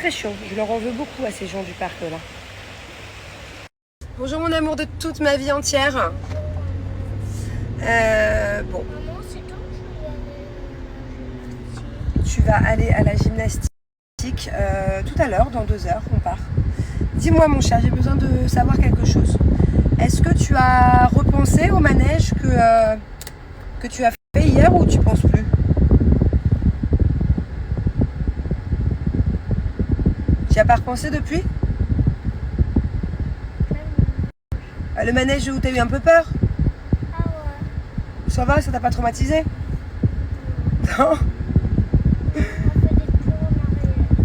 très chiant. Je leur en veux beaucoup à ces gens du parc là. Bonjour mon amour de toute ma vie entière. Bon. Tu vas aller à la gymnastique tout à l'heure, dans 2 heures, on part. Dis-moi mon chat, j'ai besoin de savoir quelque chose. Est-ce que tu as repensé au manège que tu as fait hier ou tu penses plus? Tu n'y as pas repensé depuis? Le manège où tu as eu un peu peur? Ah ouais. Ça va, ça t'a pas traumatisé? Non?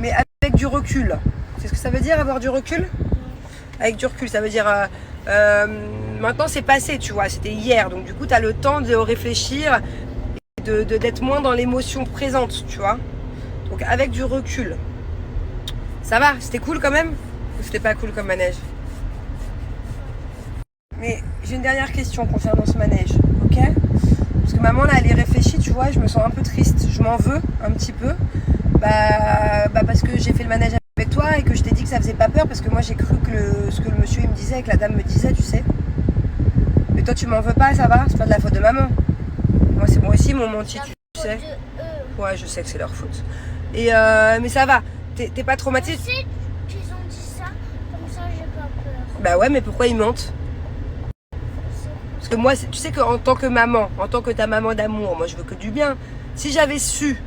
Mais avec du recul. C'est ce que ça veut dire avoir du recul? Avec du recul, ça veut dire maintenant c'est passé, tu vois, c'était hier, donc du coup tu as le temps de réfléchir et d'être moins dans l'émotion présente, tu vois. Donc avec du recul. Ça va, c'était cool quand même? Ou c'était pas cool comme manège? Mais j'ai une dernière question concernant ce manège, ok? Parce que maman là elle y réfléchit, tu vois, je me sens un peu triste, je m'en veux un petit peu. Parce que j'ai fait le manège avec toi et que je t'ai dit que ça faisait pas peur parce que moi j'ai cru que ce que le monsieur il me disait et que la dame me disait, tu sais. Mais toi tu m'en veux pas, ça va? C'est pas de la faute de maman. Moi c'est moi aussi ils m'ont menti, tu sais. Ouais, je sais que c'est leur faute. Et mais ça va, t'es pas traumatisée? Je sais qu'ils ont dit ça, comme ça j'ai pas peur. Bah ouais, mais pourquoi ils mentent? Parce que moi, tu sais qu'en tant que maman, en tant que ta maman d'amour, moi je veux que du bien. Si j'avais su,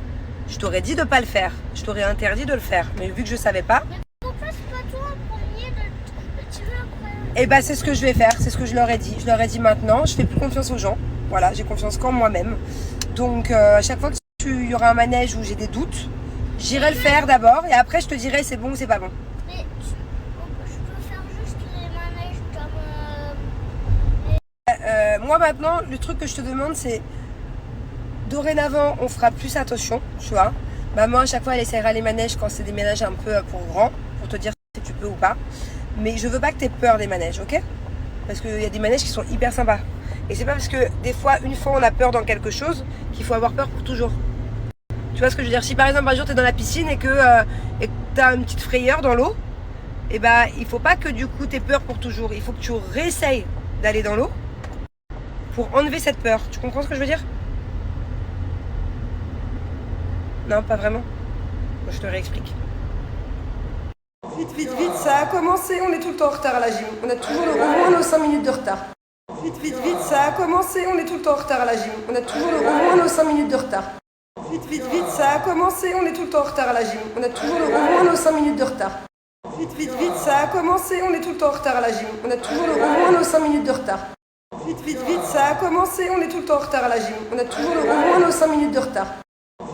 je t'aurais dit de pas le faire. Je t'aurais interdit de le faire. Mais vu que je savais pas. Mais pourquoi c'est pas toi en premier de tirer après? Eh ben c'est ce que je vais faire. C'est ce que je leur ai dit. Je leur ai dit maintenant. Je fais plus confiance aux gens. Voilà, j'ai confiance qu'en moi-même. Donc à chaque fois qu'il y aura un manège où j'ai des doutes, j'irai le faire d'abord et après je te dirai c'est bon ou c'est pas bon. Mais je peux faire juste les manèges comme... Moi maintenant, le truc que je te demande c'est dorénavant on fera plus attention, tu vois. Maman à chaque fois elle essaiera les manèges quand c'est des manèges un peu pour grands, pour te dire si tu peux ou pas. Mais je veux pas que tu aies peur des manèges, ok? Parce qu'il y a des manèges qui sont hyper sympas. Et c'est pas parce que des fois, une fois on a peur dans quelque chose qu'il faut avoir peur pour toujours. Tu vois ce que je veux dire? Si par exemple un jour tu es dans la piscine et que tu as une petite frayeur dans l'eau, et ben il faut pas que du coup tu aies peur pour toujours. Il faut que tu réessayes d'aller dans l'eau pour enlever cette peur. Tu comprends ce que je veux dire? Non, pas vraiment. Moi, je te réexplique. Vite, vite, vite, ça a commencé, on est tout le temps en retard à la gym. On a toujours au moins nos 5 minutes de retard. Vite, vite, vite, ça a commencé, on est tout le temps en retard à la gym. On a toujours au moins nos 5 minutes de retard. Vite, vite, vite, ça a commencé, on est tout le temps en retard à la gym. On a toujours au moins nos 5 minutes de retard. Vite, vite, vite, ça a commencé, on est tout le temps en retard à la gym. On a toujours au moins nos 5 minutes de retard. Vite, vite, vite, ça a commencé, on est tout le temps en retard à la gym. On a toujours au moins nos 5 minutes de retard.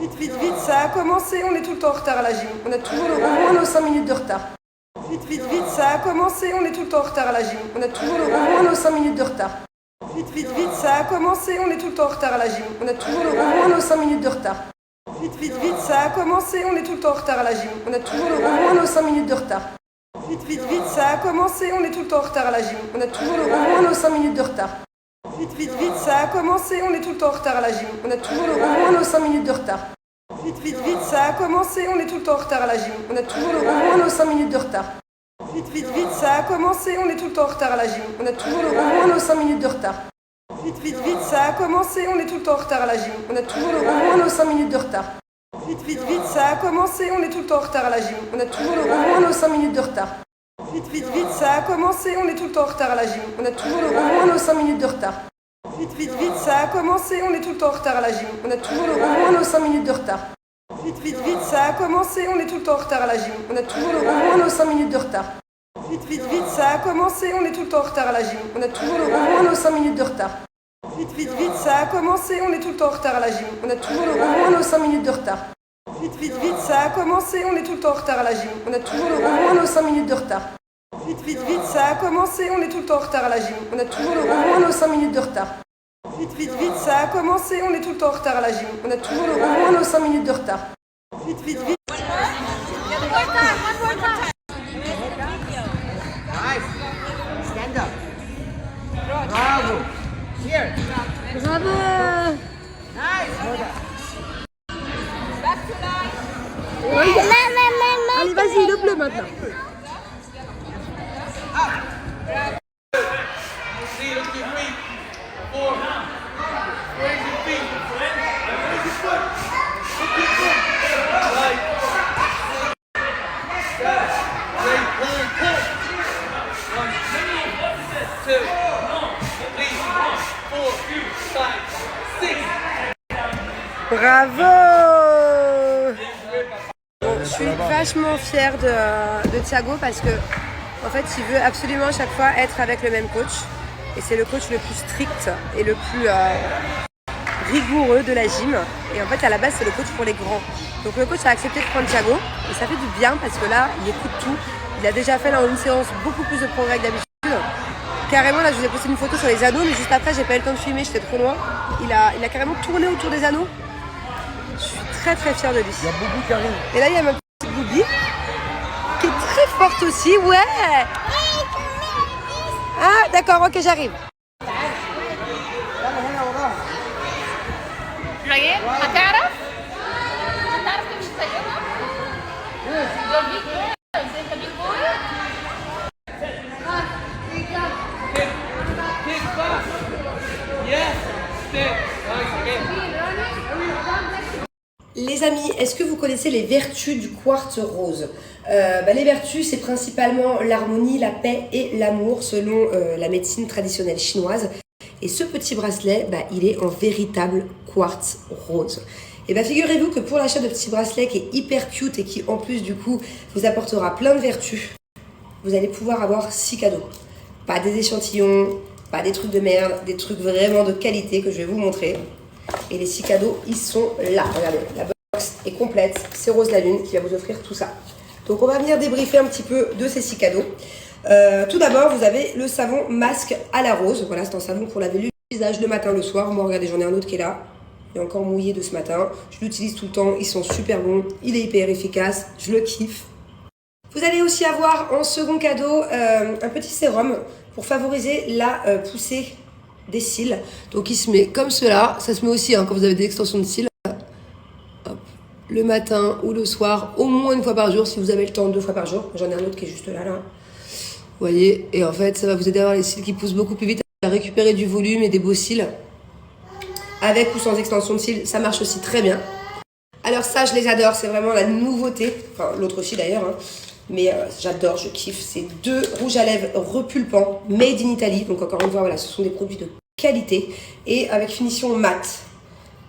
Vite, vite, vite, ça a commencé, on est tout le temps en retard à la gym. On a toujours au moins nos 5 minutes de retard. Vite, vite, vite, ça a commencé, on est tout le temps en retard à la gym. On a toujours au moins nos 5 minutes de retard. Vite, vite, vite, ça a commencé, on est tout le temps en retard à la gym. On a toujours au moins nos 5 minutes de retard. Vite, vite, vite, ça a commencé, on est tout le temps en retard à la gym. On a toujours au moins nos 5 minutes de retard. Vite, vite, vite, ça a commencé, on est tout le temps en retard à la gym. On a toujours au moins nos 5 minutes de retard. Vite, vite, vite, ça a commencé, on est tout le temps en retard à la gym. On a toujours au moins nos 5 minutes de retard. Vite, vite, vite, ça a commencé, on est tout le temps en retard à la gym. On a toujours au moins nos 5 minutes de retard. Vite, vite, vite, ça a commencé, on est tout le temps en retard à la gym. On a toujours au moins nos 5 minutes de retard. Vite, vite, vite, ça a commencé, on est tout le temps en retard à la gym. On a toujours au moins nos 5 minutes de retard. Vite, vite, vite, ça a commencé, on est tout le temps en retard à la gym. On a toujours au moins nos 5 minutes de retard. Vite, vite, vite, ça a commencé, on est tout le temps en retard à la gym. On a toujours au moins nos 5 minutes de retard. Vite, vite, vite, ça a commencé, on est tout le temps en retard à la gym. On a toujours au moins nos 5 minutes de retard. Vite, vite, vite, ça a commencé, on est tout le temps en retard à la gym. On a toujours au moins nos 5 minutes de retard. Vite, vite, vite, ça a commencé, on est tout le temps en retard à la gym. On a toujours au moins nos 5 minutes de retard. Vite, vite, vite, ça a commencé, on est tout le temps en retard à la gym. On a toujours au moins nos 5 minutes de retard. Vite, vite, vite, ça a commencé, on est tout le temps en retard à la gym. On a toujours au moins nos 5 minutes de retard. Vite, vite, vite, ça a commencé, on est tout le temps en retard à la gym. On a toujours au moins nos 5 minutes de retard. Vite, vite, vite, ça a commencé, on est tout le temps en retard à la gym. On a toujours au moins nos 5 minutes de retard. Vite, vite, vite. Stand up. Bravo. Here. Bravo. Nice. Back to life. Allez, vas-y. vas-y, le bleu maintenant. Bravo! Bon, je suis vachement fière de Thiago parce que en fait il veut absolument à chaque fois être avec le même coach et c'est le coach le plus strict et le plus rigoureux de la gym et en fait à la base c'est le coach pour les grands. Donc le coach a accepté de prendre Thiago et ça fait du bien parce que là il écoute tout. Il a déjà fait dans une séance beaucoup plus de progrès que d'habitude. Carrément là je vous ai posté une photo sur les anneaux mais juste après j'ai pas eu le temps de filmer, j'étais trop loin. Il a carrément tourné autour des anneaux. Je suis très très fière de lui. Il y a Boubou qui arrive. Et là il y a ma petite Boubi qui est très forte aussi, ouais. Ah d'accord, ok j'arrive. ريان هتعرف تمشي زينا؟ دول بيج بوي زي انت بيج بوي؟ Les amis, est-ce que vous connaissez les vertus du quartz rose? Les vertus, c'est principalement l'harmonie, la paix et l'amour selon la médecine traditionnelle chinoise. Et ce petit bracelet, il est en véritable quartz rose. Et figurez-vous que pour l'achat de petits bracelets qui est hyper cute et qui en plus du coup vous apportera plein de vertus, vous allez pouvoir avoir 6 cadeaux. Pas des échantillons, pas des trucs de merde, des trucs vraiment de qualité que je vais vous montrer. Et les 6 cadeaux, ils sont là. Regardez, la box est complète. C'est Rose la Lune qui va vous offrir tout ça. Donc on va venir débriefer un petit peu de ces 6 cadeaux. Tout d'abord, vous avez le savon masque à la rose. Voilà, c'est un savon pour laver le visage le matin, le soir. Moi, regardez, j'en ai un autre qui est là. Il est encore mouillé de ce matin. Je l'utilise tout le temps. Ils sont super bons. Il est hyper efficace. Je le kiffe. Vous allez aussi avoir en second cadeau un petit sérum pour favoriser la poussée des cils. Donc il se met comme cela. Ça se met aussi quand vous avez des extensions de cils. Hop. Le matin ou le soir, au moins une fois par jour si vous avez le temps, 2 fois par jour. J'en ai un autre qui est juste là. Vous voyez, et en fait ça va vous aider à avoir les cils qui poussent beaucoup plus vite, à récupérer du volume et des beaux cils. Avec ou sans extension de cils, ça marche aussi très bien. Alors ça, je les adore, c'est vraiment la nouveauté. Enfin, l'autre aussi d'ailleurs, mais j'adore, je kiffe. C'est 2 rouges à lèvres repulpants, made in Italy. Donc encore une fois, voilà, ce sont des produits de qualité et avec finition mat.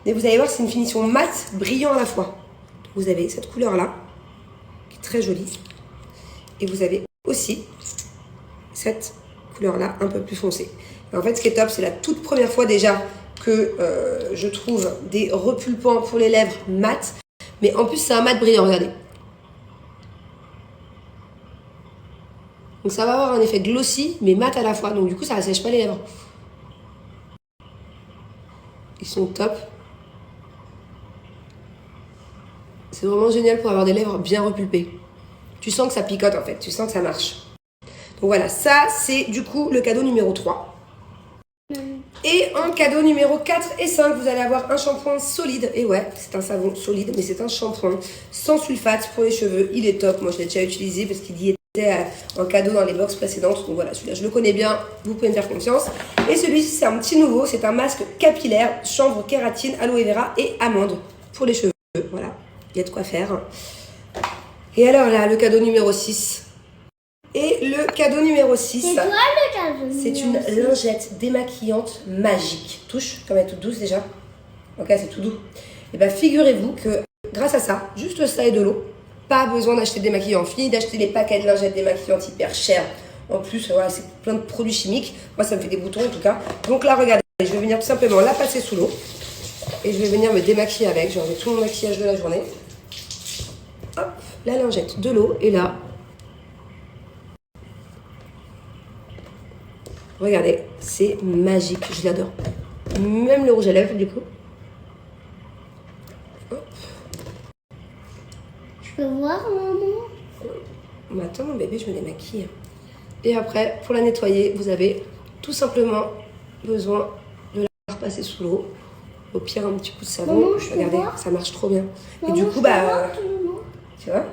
Mais vous allez voir, c'est une finition mat, brillant à la fois. Vous avez cette couleur-là, qui est très jolie. Et vous avez aussi cette couleur-là, un peu plus foncée. Et en fait, ce qui est top, c'est la toute première fois déjà que je trouve des repulpants pour les lèvres mat. Mais en plus, c'est un mat brillant, regardez. Donc ça va avoir un effet glossy, mais mat à la fois. Donc du coup, ça ne sèche pas les lèvres. Ils sont top. C'est vraiment génial pour avoir des lèvres bien repulpées. Tu sens que ça picote en fait, tu sens que ça marche. Donc voilà, ça c'est du coup le cadeau numéro 3. Et en cadeau numéro 4 et 5, vous allez avoir un shampoing solide. Et ouais, c'est un savon solide, mais c'est un shampoing sans sulfate pour les cheveux. Il est top, moi je l'ai déjà utilisé parce qu'il y était en cadeau dans les box précédentes. Donc voilà, celui-là je le connais bien, vous pouvez me faire confiance. Et celui-ci c'est un petit nouveau, c'est un masque capillaire, chanvre, kératine, aloe vera et amande pour les cheveux. Voilà, il y a de quoi faire. Et alors là, le cadeau numéro 6. Et le cadeau numéro 6, C'est quoi le cadeau? c'est une lingette démaquillante magique. Touche, comme elle est toute douce déjà. Ok, c'est tout doux. Et bien figurez-vous que grâce à ça, juste ça et de l'eau, pas besoin d'acheter des démaquillant. Fini d'acheter les paquets de lingettes démaquillantes hyper chères. En plus, voilà, c'est plein de produits chimiques. Moi, ça me fait des boutons en tout cas. Donc là, regardez, je vais venir tout simplement la passer sous l'eau. Et je vais venir me démaquiller avec. J'ai enlevé tout mon maquillage de la journée. Hop, la lingette, de l'eau. Et là, regardez, c'est magique, je l'adore. Même le rouge à lèvres, du coup. Hop. Je peux voir, maman? Mais attends, mon bébé, je me démaquille. Et après, pour la nettoyer, vous avez tout simplement besoin de la repasser sous l'eau. Au pire, un petit coup de savon. Maman, je peux regardez, voir? ça marche trop bien. Maman, et du coup, je peux voir, tout le monde? tu vois?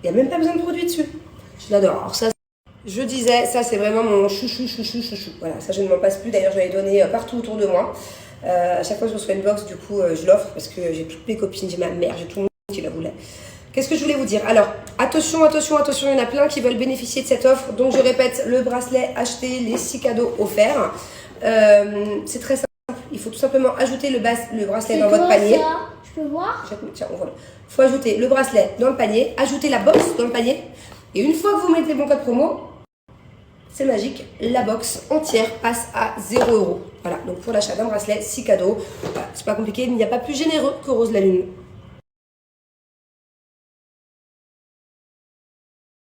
Il n'y a même pas besoin de produit dessus. Je l'adore. Alors ça, je disais, ça c'est vraiment mon chouchou. Voilà, ça je ne m'en passe plus. D'ailleurs, je l'ai donné partout autour de moi. À chaque fois que je reçois une box, du coup, je l'offre parce que j'ai toutes mes copines, j'ai ma mère, j'ai tout le monde qui la voulait. Qu'est-ce que je voulais vous dire? Alors, attention, il y en a plein qui veulent bénéficier de cette offre. Donc, je répète, le bracelet acheté, les 6 cadeaux offerts. C'est très simple. Il faut tout simplement ajouter le bracelet dans votre panier. Je peux voir? Tiens, voilà. Il faut ajouter le bracelet dans le panier, ajouter la box dans le panier. Et une fois que vous mettez mon code promo, c'est magique, la box entière passe à 0 €. Voilà, donc pour l'achat d'un bracelet, 6 cadeaux. Voilà, c'est pas compliqué, il n'y a pas plus généreux que Rose la Lune.